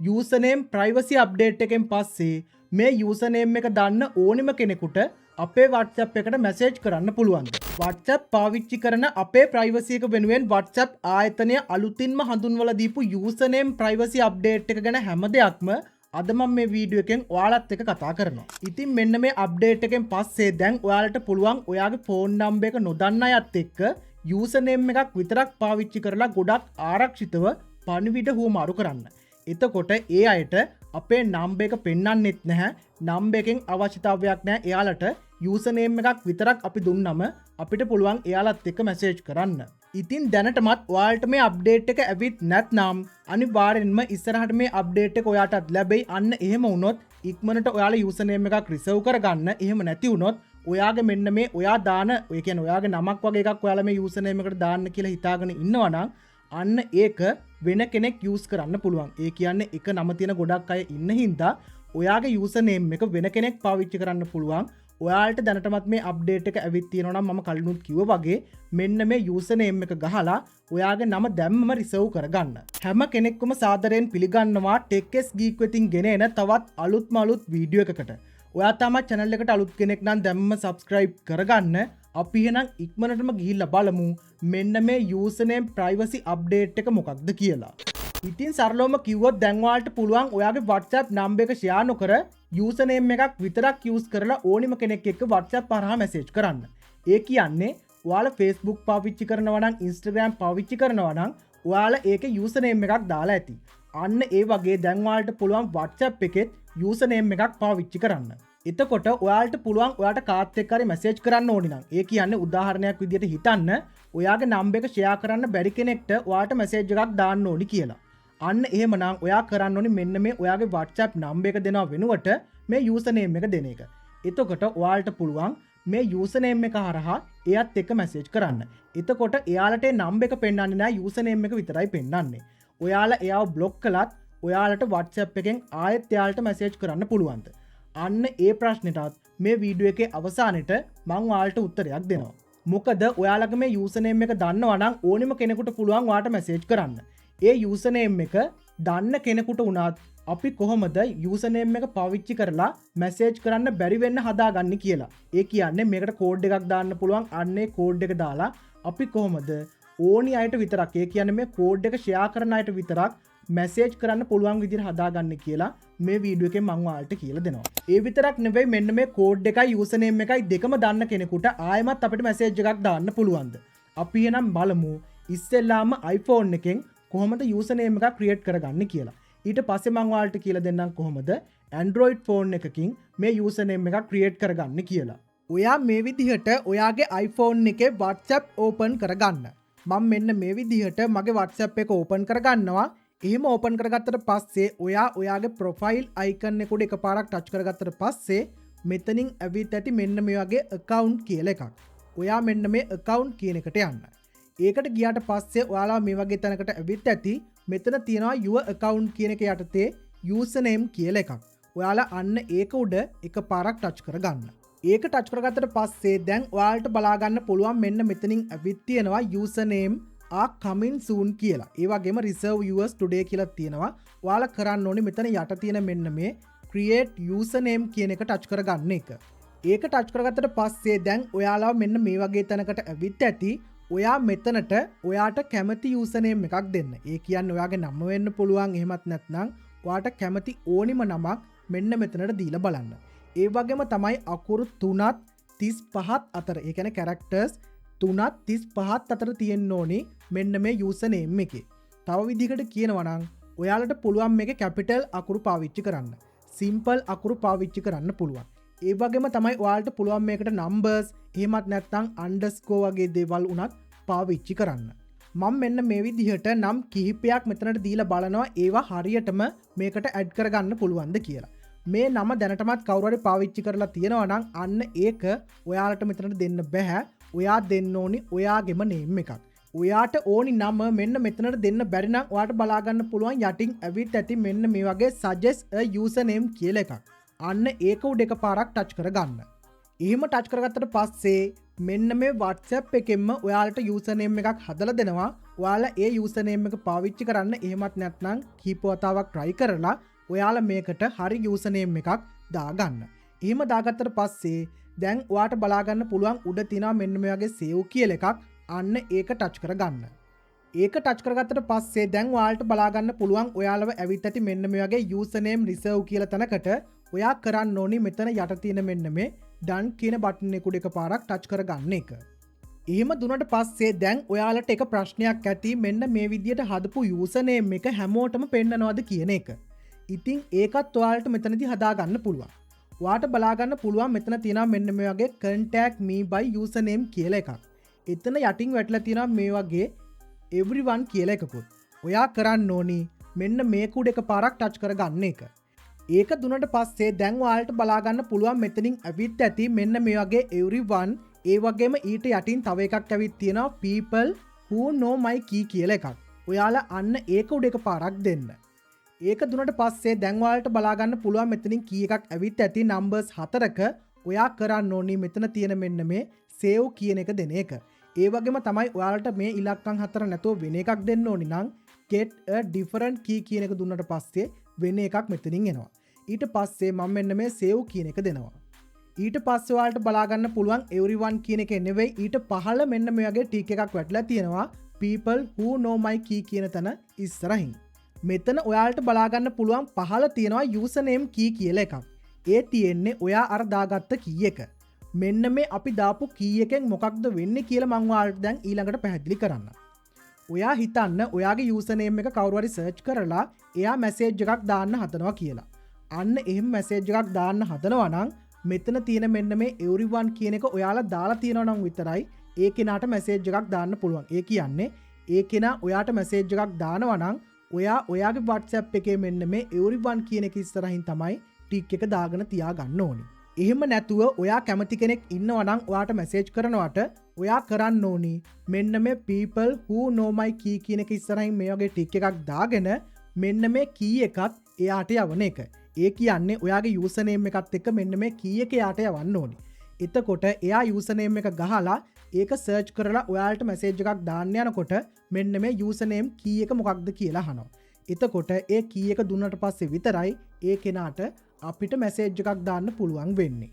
username privacy update එකෙන් පස්සේ මේ username එක දන්න ඕනිම කෙනෙකුට අපේ WhatsApp එකට message කරන්න පුළුවන්. WhatsApp පාවිච්චි කරන අපේ privacy එක වෙනුවෙන් WhatsApp ආයතනය අලුතින්ම හඳුන්වලා දීපු username privacy update එක ගැන හැම දෙයක්ම අද මම මේ වීඩියෝ එකෙන් ඔයාලත් එක්ක කතා කරනවා. ඉතින් මෙන්න මේ අප්ඩේට් එකෙන් පස්සේ දැන් ඔයාලට පුළුවන් ඔයාගේ ෆෝන් නම්බර් එක නොදන්න අයත් එක්ක යූසර්නේම් එකක් විතරක් පාවිච්චි කරලා ගොඩක් ආරක්ෂිතව පණිවිඩ හුවමාරු කරන්න. එතකොට ඒ අයට අපේ නම්බර් එක පෙන්වන්නෙත් නැහැ. නම්බර් එකෙන් අවශ්‍යතාවයක් නැහැ. එයාලට යූසර්නේම් එකක් විතරක් අපි දුන්නම අපිට පුළුවන් එයාලත් එක්ක මැසේජ් කරන්න. ඉතින් දැනටමත් ඔයාලට මේ අප්ඩේට් එක ඇවිත් නැත්නම් අනිවාර්යෙන්ම ඉස්සරහට මේ අප්ඩේට් එක ඔයාටත් ලැබෙයි. අන්න එහෙම වුණොත් ඉක්මනට ඔයාලා යූසර්නේම් එකක් රිසර්ව් කරගන්න. එහෙම නැති වුණොත් ඔයාගේ මෙන්න මේ ඔයා දාන ඔය කියන්නේ ඔයාගේ නමක් වගේ එකක් ඔයාලා මේ යූසර්නේම් එකට දාන්න කියලා හිතාගෙන ඉන්නවා නම් අන්න ඒක වෙන කෙනෙක් යූස් කරන්න පුළුවන්. ඒ කියන්නේ එක නම තියෙන ගොඩක් අය ඉන්න හින්දා ඔයාගේ යූසර්නේම් එක වෙන කෙනෙක් පාවිච්චි කරන්න පුළුවන්. ඔයාලට දැනටමත් මේ අප්ඩේට් එක ඇවිත් තියෙනවා නම් මම කලිනුත් කිව්වා වගේ මෙන්න මේ යූසර්නේම් එක ගහලා ඔයාගේ නම දැම්මම රිසර්ව් කරගන්න. හැම කෙනෙක්වම සාදරයෙන් පිළිගන්නවා ටෙක්ස් ගීක් වෙතින් ගෙන එන තවත් අලුත්ම අලුත් වීඩියෝ එකකට. ඔයා තාම channel එකට අලුත් කෙනෙක් නම් දැම්මම subscribe කරගන්න. අපි එහෙනම් ඉක්මනටම ගිහිල්ලා බලමු මෙන්න මේ යූසර්නේම් privacy update එක මොකක්ද කියලා. ඉතින් සරලවම කිව්වොත් දැන් ඔයාලට පුළුවන් ඔයාගේ WhatsApp නම්බර් එක share නොකර යූසර්නේම් එකක් විතරක් යූස් කරලා ඕනිම කෙනෙක් එක්ක WhatsApp හරහා මැසේජ් කරන්න. ඒ කියන්නේ ඔයාලා Facebook පාවිච්චි කරනවා නම් Instagram පාවිච්චි කරනවා නම් ඔයාලා ඒකේ යූසර්නේම් එකක් දාලා ඇති. අන්න ඒ වගේ දැන් ඔයාලට පුළුවන් WhatsApp එකෙත් යූසර්නේම් එකක් පාවිච්චි කරන්න. එතකොට ඔයාලට පුළුවන් ඔයාට කාත් එක්ක හරි මැසේජ් කරන්න ඕනි නම් ඒ කියන්නේ උදාහරණයක් විදිහට හිතන්න ඔයාගේ නම්බර් එක share කරන්න බැරි කෙනෙක්ට ඔයාට මැසේජ් එකක් දාන්න ඕනි කියලා. අන්න එහෙමනම් ඔයා කරන්න ඕනි මෙන්න මේ ඔයාගේ WhatsApp නම්බර් එක දෙනවා වෙනුවට මේ යූසර්නේම් එක දෙන එක. එතකොට ඔයාලට පුළුවන් මේ යූසර්නේම් එක හරහා එයාත් එක්ක මැසේජ් කරන්න. එතකොට එයාලට ඒ නම්බර් එක පෙන්වන්නේ නැහැ යූසර්නේම් එක විතරයි පෙන්වන්නේ. ඔයාලා එයාව බ්ලොක් කළත් ඔයාලට WhatsApp එකෙන් ආයෙත් එයාලට මැසේජ් කරන්න පුළුවන්ද? අන්න ඒ ප්‍රශ්නෙටත් මේ වීඩියෝ එකේ අවසානෙට මම ඔයාලට උත්තරයක් දෙනවා. මොකද ඔයාලගේ මේ යූසර්නේම් එක දන්නවා නම් ඕනිම කෙනෙකුට පුළුවන් ඔයාට මැසේජ් කරන්න. ඒ යූසර්නේම් එක දන්න කෙනෙකුට වුණත් අපි කොහොමද යූසර්නේම් එක පාවිච්චි කරලා මැසේජ් කරන්න බැරි වෙන්න හදාගන්නේ කියලා. ඒ කියන්නේ මේකට කෝඩ් එකක් දාන්න පුළුවන්. අන්නේ කෝඩ් එක දාලා අපි කොහොමද ඕනි අයට විතරක් ඒ කියන්නේ මේ කෝඩ් එක ෂෙයා කරන අයට විතරක් මැසේජ් කරන්න පුළුවන් විදිහට හදාගන්න කියලා මේ වීඩියෝ එකෙන් මම ඔයාලට කියලා දෙනවා. ඒ විතරක් නෙවෙයි මෙන්න මේ කෝඩ් එකයි යූසර්නේම් එකයි දෙකම දන්න කෙනෙකුට ආයෙමත් අපිට මැසේජ් එකක් දාන්න පුළුවන්ද? අපි එහෙනම් බලමු ඉස්සෙල්ලාම iPhone එකෙන් කොහොමද යූසර්නේම් එකක් ක්‍රියේට් කරගන්නේ කියලා. ඊට පස්සේ මම ඔයාලට කියලා දෙන්නම් කොහොමද Android phone එකකින් මේ යූසර්නේම් එකක් ක්‍රියේට් කරගන්නේ කියලා. ඔයා මේ විදිහට ඔයාගේ iPhone එකේ WhatsApp open කරගන්න. මම මෙන්න මේ විදිහට මගේ WhatsApp එක open කරගන්නවා. එහෙම ඕපන් කරගත්තට පස්සේ ඔයාගේ ප්‍රොෆයිල් අයිකන් එක උඩ එකපාරක් ටච් කරගත්තට පස්සේ මෙතනින් ඇවිත් ඇති මෙන්න මේ වගේ account කියලා එකක්. ඔයා මෙන්න මේ account කියන එකට යන්න. ඒකට ගියාට පස්සේ ඔයාලා මේ වගේ තැනකට ඇවිත් ඇති මෙතන තියෙනවා your account කියන එක යටතේ username කියලා එකක්. ඔයාලා අන්න ඒක උඩ එකපාරක් ටච් කරගන්න. ඒක ටච් කරගත්තට පස්සේ දැන් ඔයාලට බලා ගන්න පුළුවන් මෙන්න මෙතනින් ඇවිත් තියෙනවා username coming soon කියලා. ඒ වගේම reserve yours today කියලා තියෙනවා. ඔයාලා කරන්න ඕනේ මෙතන යට තියෙන මෙන්න මේ create username කියන එක ටච් කරගන්න එක. ඒක ටච් කරගත්තට පස්සේ දැන් ඔයාලා මෙන්න මේ වගේ තැනකට ඇවිත් ඇති. ඔයා මෙතනට ඔයාට කැමති username එකක් දෙන්න. ඒ කියන්නේ ඔයාගේ නම වෙන්න පුළුවන්. එහෙමත් නැත්නම් ඔයාට කැමති ඕනිම නමක් මෙන්න මෙතනට දීලා බලන්න. ඒ වගේම තමයි අකුරු 3ත් 35ත් අතර. ඒ කියන්නේ characters 3ත් 35ත් අතර තියෙන්න ඕනේ මෙන්න මේ යූසර්නේම් එකේ. තව විදිහකට කියනවා නම් ඔයාලට පුළුවන් මේකේ කැපිටල් අකුරු පාවිච්චි කරන්න. සිම්පල් අකුරු පාවිච්චි කරන්න පුළුවන්. ඒ වගේම තමයි ඔයාලට පුළුවන් මේකට නම්බර්ස් එහෙමත් නැත්නම් අන්ඩර්ස්කෝර් වගේ දේවල් උනත් පාවිච්චි කරන්න. මම මෙන්න මේ විදිහට නම් කිහිපයක් මෙතනට දීලා බලනවා ඒවා හරියටම මේකට ඇඩ් කරගන්න පුළුවන්ද කියලා. මේ නම දැනටමත් කවුරු හරි පාවිච්චි කරලා තියෙනවා නම් අන්න ඒක ඔයාලට මෙතනට දෙන්න බෑ. ඔයා දෙන්න ඕනි ඔයාගේම නේම් එකක්. ඔයාට ඕනි නම මෙන්න මෙතනට දෙන්න බැරි නම් ඔයාට බලා ගන්න පුළුවන් යටින් ඇවිත් ඇති මෙන්න මේ වගේ suggest a username කියලා එකක්. අන්න ඒක උඩ එකපාරක් ටච් කරගන්න. එහෙම ටච් කරගත්තට පස්සේ මෙන්න මේ WhatsApp එකෙන්ම ඔයාලට username එකක් හදලා දෙනවා. ඔයාලා ඒ යූසර්නේම් එක පාවිච්චි කරන්න එහෙමත් නැත්නම් කීප වතාවක් try කරලා ඔයාලා මේකට හරි යූසර්නේම් එකක් දාගන්න. එහෙම දාගත්තට පස්සේ දැන් ඔයාට බලා ගන්න පුළුවන් උඩ තියෙනවා මෙන්න මේ වගේ save කියලා එකක්. අන්න ඒක ටච් කරගන්න. ඒක ටච් කරගත්තට පස්සේ දැන් ඔයාලට බලා ගන්න පුළුවන් ඔයාලව ඇවිත් ඇති මෙන්න මේ වගේ යූසර්නේම් රිසර්ව් කියලා තැනකට ඔයා කරන්න ඕනි මෙතන යට තියෙන මෙන්න මේ done කියන බටන් එක උඩ එකපාරක් ටච් කරගන්න එක. එහෙම දුන්නට පස්සේ දැන් ඔයාලට එක ප්‍රශ්නයක් ඇති මෙන්න මේ විදියට හදපු යූසර්නේම් එක හැමෝටම පෙන්නනවද කියන එක. ඉතින් ඒකත් ඔයාලට මෙතනදී හදාගන්න පුළුවන්. ඔයාට බලාගන්න පුළුවන් මෙතන තියෙනවා මෙන්න මේ වගේ contact me by username කියලා එකක්. එතන යටින් වැටලා තියෙනවා මේ වගේ everyone කියලා එකකුත්. ඔයා කරන්න ඕනි මෙන්න මේක උඩ එකපාරක් ටච් කරගන්න එක. ඒක දුන්නට පස්සේ දැන් ඔයාලට බලාගන්න පුළුවන් මෙතනින් ඇවිත් ඇති මෙන්න මේ වගේ everyone ඒ වගේම ඊට යටින් තව එකක් ඇවිත් තියෙනවා people who know my key කියලා එකක්. ඔයාලා අන්න ඒක උඩ එකපාරක් දෙන්න. ඒක දුන්නට පස්සේ දැන් ඔයාලට බලාගන්න පුළුවන් මෙතනින් key එකක් ඇවිත් ඇති numbers 4ක ඔයා කරන්න ඕනි මෙතන තියෙන මෙන්න මේ save කියන එක දෙන එක. ඒ වගේම තමයි ඔයාලට මේ ඉලක්කම් 4 නැතුව වෙන එකක් දෙන්න ඕනි නම් get a different key කියන එක දුන්නට පස්සේ වෙන එකක් මෙතනින් එනවා. ඊට පස්සේ මම මෙන්න මේ save කියන එක දෙනවා. ඊට පස්සේ ඔයාලට බලාගන්න පුළුවන් everyone කියන එක නෙවෙයි ඊට පහළ මෙන්න මේ වගේ ටික් එකක් වැටලා තියෙනවා people who know my key කියන තැන ඉස්සරහින්. මෙතන ඔයාලට බලාගන්න පුළුවන් පහළ තියෙනවා username key කියලා එකක්. ඒ තියෙන්නේ ඔයා අර දාගත්ත key එක. මෙන්න මේ අපි දාපු key එකෙන් මොකක්ද වෙන්නේ කියලා මම ඔයාලට දැන් ඊළඟට පැහැදිලි කරන්න. ඔයා හිතන්න ඔයාගේ username එක කවුරු හරි search කරලා එයා message එකක් දාන්න හදනවා කියලා. අන්න එහෙම message එකක් දාන්න හදනවා නම් මෙතන තියෙන මෙන්න මේ everyone කියන එක ඔයාලා දාලා තියෙනවා නම් විතරයි ඒ කෙනාට message එකක් දාන්න පුළුවන්. ඒ කියන්නේ ඒ කෙනා ඔයාට message එකක් දානවා නම් ඔයා ඔයාගේ WhatsApp එකේ මෙන්න මේ everyone කියන එක ඉස්සරහින් තමයි ටික් එක දාගෙන තියාගන්න ඕනේ. එහෙම නැතුව ඔයා කැමති කෙනෙක් ඉන්නවා නම් ඔයාට message කරනවට ඔයා කරන්න ඕනි මෙන්න මේ people who know my key කියන එක ඉස්සරහින් මේ වගේ ටික් එකක් දාගෙන මෙන්න මේ key එකත් එයාට යවන එක. ඒ කියන්නේ ඔයාගේ යූසර්නේම් එකත් එක්ක මෙන්න මේ key එක එයාට යවන්න ඕනි. එතකොට එයා යූසර්නේම් එක ගහලා ඒක සර්ච් කරලා ඔයාලට මැසේජ් එකක් දාන්න යනකොට මෙන්න මේ යූසර්නේම් key එක මොකක්ද කියලා අහනවා. එතකොට ඒ key එක දුන්නට පස්සේ විතරයි ඒ කෙනාට අපිට මැසේජ් එකක් දාන්න පුළුවන් වෙන්නේ.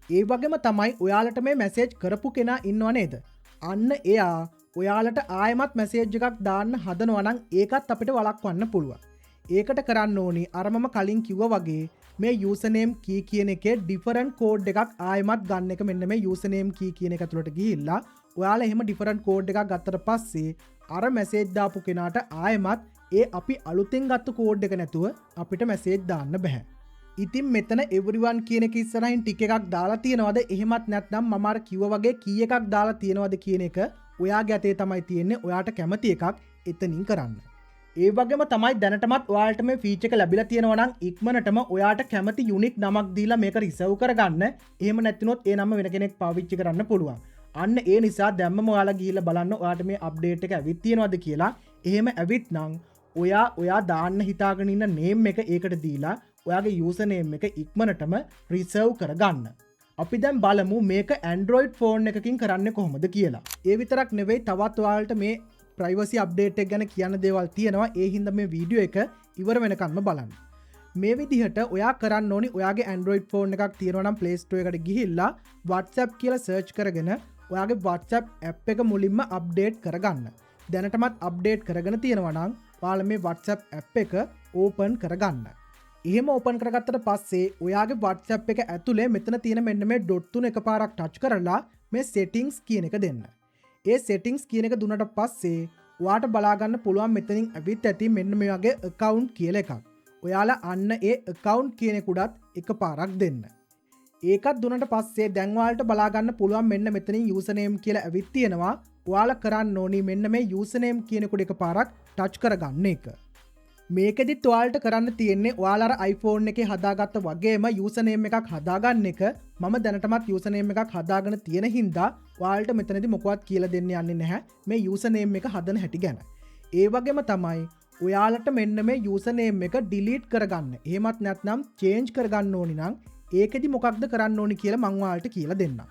ඒ වගේම තමයි ඔයාලට මේ මැසේජ් කරපු කෙනා ඉන්නව නේද? අන්න එයා ඔයාලට ආයෙමත් මැසේජ් එකක් දාන්න හදනවා නම් ඒකත් අපිට වළක්වන්න පුළුවන්. ඒකට කරන්න ඕනි අර මම කලින් කිව්වා වගේ මේ username key කියන එකේ different code එකක් ආයෙමත් ගන්න එක මෙන්න මේ username key කියන එක ඇතුළට ගිහිල්ලා ඔයාලා එහෙම different code එකක් ගත්තට පස්සේ අර message දාපු කෙනාට ආයෙමත් ඒ අපි අලුතෙන් ගත්ත code එක නැතුව අපිට message දාන්න බෑ. ඉතින් මෙතන everyone කියන එක ඉස්සරහින් ටික එකක් දාලා තියෙනවද එහෙමත් නැත්නම් මම අර කිව්වා වගේ key එකක් දාලා තියෙනවද කියන එක ඔයාගේ අතේ තමයි තියෙන්නේ. ඔයාට කැමති එකක් එතනින් කරන්න. ඒ වගේම තමයි දැනටමත් ඔයාලට මේ ෆීචර් එක ලැබිලා තියෙනවා නම් ඉක්මනටම ඔයාට කැමති යුනික් නමක් දීලා මේක රිසර්ව් කරගන්න. එහෙම නැත්නම් ඒ නම වෙන කෙනෙක් පාවිච්චි කරන්න පුළුවන්. අන්න ඒ නිසා දැම්මම ඔයාලා ගිහිල්ලා බලන්න ඔයාට මේ අප්ඩේට් එක ඇවිත් තියෙනවද කියලා. එහෙම ඇවිත් නම් ඔයා දාන්න හිතාගෙන ඉන්න නේම් එක ඒකට දීලා ඔයාගේ යූසර්නේම් එක ඉක්මනටම රිසර්ව් කරගන්න. අපි දැන් බලමු මේක Android ෆෝන් එකකින් කරන්නේ කොහොමද කියලා. ඒ විතරක් නෙවෙයි තවත් ඔයාලට මේ ප්‍රයිවසි අප්ඩේට් එක ගැන කියන්න දේවල් තියෙනවා. ඒ හින්දා මේ වීඩියෝ එක ඉවර වෙනකන්ම බලන්න. මේ විදිහට ඔයා කරන්න ඕනි ඔයාගේ Android ෆෝන් එකක් තියෙනවා නම් Play Store එකට ගිහිල්ලා WhatsApp කියලා සර්ච් කරගෙන ඔයාගේ WhatsApp app එක මුලින්ම අප්ඩේට් කරගන්න. දැනටමත් අප්ඩේට් කරගෙන තියෙනවා නම් ඔයාලා මේ WhatsApp app එක ඕපන් කරගන්න. එහෙම ඕපන් කරගත්තට පස්සේ ඔයාගේ WhatsApp එක ඇතුලේ මෙතන තියෙන මෙන්න මේ ඩොට් තුන එකපාරක් ටච් කරලා මේ settings කියන එක දෙන්න. ඒ settings කියන එක දුන්නට පස්සේ ඔයාට බලා ගන්න පුළුවන් මෙතනින් ඇවිත් ඇති මෙන්න මේ වගේ account කියලා එකක්. ඔයාලා අන්න ඒ account කියන එක උඩත් එකපාරක් දෙන්න. ඒකත් දුන්නට පස්සේ දැන් ඔයාලට බලා ගන්න පුළුවන් මෙන්න මෙතනින් username කියලා ඇවිත් තියෙනවා. ඔයාලා කරන්න ඕනි මෙන්න මේ username කියන එක උඩ එකපාරක් ටච් කරගන්න එක. මේකෙදිත් ඔයාලට කරන්න තියෙන්නේ ඔයාලා අර iPhone එකේ හදාගත්ත වගේම username එකක් හදාගන්න එක. මම දැනටමත් username එකක් හදාගෙන තියෙන හින්දා ඔයාලට මෙතනදී මොකවත් කියලා දෙන්න යන්නේ නැහැ මේ username එක හදන හැටි ගැන. ඒ වගේම තමයි ඔයාලට මෙන්න මේ username එක delete කරගන්න. එහෙමත් නැත්නම් change කරගන්න ඕනි නම් ඒකෙදි මොකක්ද කරන්න ඕනි කියලා මම ඔයාලට කියලා දෙන්නම්.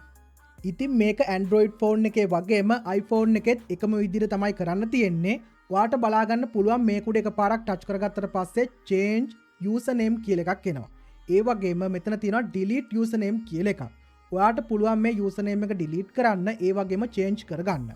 ඉතින් මේක Android ෆෝන් එකේ වගේම iPhone එකෙත් එකම විදිහට තමයි කරන්න තියෙන්නේ. ඔයාට බලාගන්න පුළුවන් මේකුඩ එකපාරක් ටච් කරගත්තට පස්සේ change username කියලා එකක් එනවා. ඒ වගේම මෙතන තියෙනවා delete username කියලා එකක්. ඔයාට පුළුවන් මේ username එක delete කරන්න, ඒ වගේම change කරගන්න.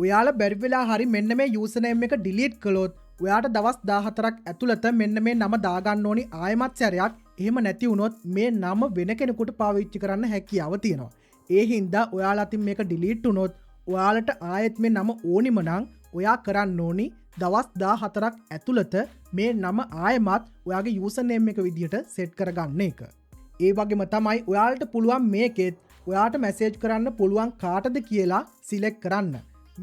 ඔයාලා බැරි වෙලා හරි මෙන්න මේ username එක delete කළොත් ඔයාට දවස් 14ක් ඇතුළත මෙන්න මේ නම දාගන්න ඕනි ආයෙමත් සැරයක්. එහෙම නැති වුණොත් මේ නම වෙන කෙනෙකුට පාවිච්චි කරන්න හැකියාව තියෙනවා. ඒ හින්දා ඔයාලා අතින් මේක delete වුණොත් ඔයාලට ආයෙත් මේ නම ඕනිම නම් ඔයා කරන්න ඕනි දවස් 14ක් ඇතුළත මේ නම ආයෙමත් ඔයාගේ username එක විදිහට set කරගන්න එක. ඒ වගේම තමයි ඔයාලට පුළුවන් මේකෙත් ඔයාට මැසේජ් කරන්න පුළුවන් කාටද කියලා සිලෙක්ට් කරන්න.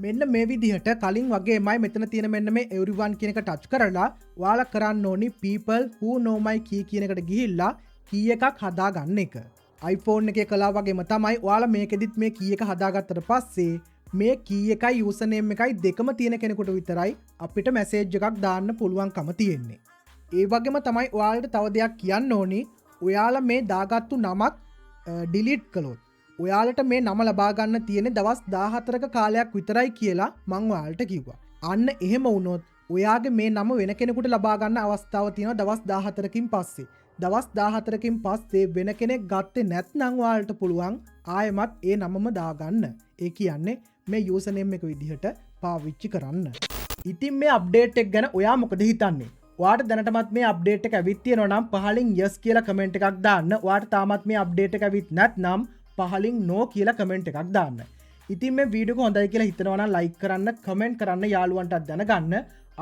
මෙන්න මේ විදිහට කලින් වගේමයි මෙතන තියෙන මෙන්න මේ everyone කියන එක ටච් කරලා ඔයාලා කරන්න ඕනි people who know my key කියන එකට ගිහිල්ලා key එකක් හදාගන්න එක. iPhone එකේ කළා වගේම තමයි ඔයාලා මේකෙදිත් මේ key එක හදාගත්තට පස්සේ මේ key එකයි username එකයි දෙකම තියෙන කෙනෙකුට විතරයි අපිට මැසේජ් එකක් දාන්න පුළුවන්කම තියෙන්නේ. ඒ වගේම තමයි ඔයාලට තව දෙයක් කියන්න ඕනි. ඔයාලා මේ දාගත්තු නමක් delete කළොත් ඔයාලට මේ නම ලබා ගන්න තියෙන දවස් 14ක කාලයක් විතරයි කියලා මං ඔයාලට කිව්වා. අන්න එහෙම වුණොත් ඔයාගේ මේ නම වෙන කෙනෙකුට ලබා ගන්න අවස්ථාව තියෙනවා දවස් 14කින් පස්සේ. දවස් 14කින් පස්සේ වෙන කෙනෙක් ගත්තේ නැත්නම් ඔයාලට පුළුවන් ආයෙමත් ඒ නමම දාගන්න. ඒ කියන්නේ මේ username එක විදිහට පාවිච්චි කරන්න. ඉතින් මේ අප්ඩේට් එක ගැන ඔයා මොකද හිතන්නේ? ඔයාට දැනටමත් මේ අප්ඩේට් එක ඇවිත් තියෙනවා නම් පහලින් yes කියලා කමෙන්ට් එකක් දාන්න. ඔයාට තාමත් මේ අප්ඩේට් එක ඇවිත් නැත්නම් පහලින් no කියලා කමෙන්ට් එකක් දාන්න. ඉතින් මේ වීඩියෝ එක හොඳයි කියලා හිතනවා නම් like කරන්න, කමෙන්ට් කරන්න, යාළුවන්ටත් දැනගන්න.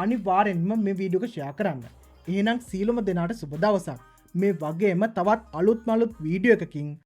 අනිවාර්යෙන්ම මේ වීඩියෝ එක share කරන්න. එහෙනම් සීලොම දෙනාට සුබ දවසක්. මේ වගේම තවත් අලුත් වීඩියෝ එකකින්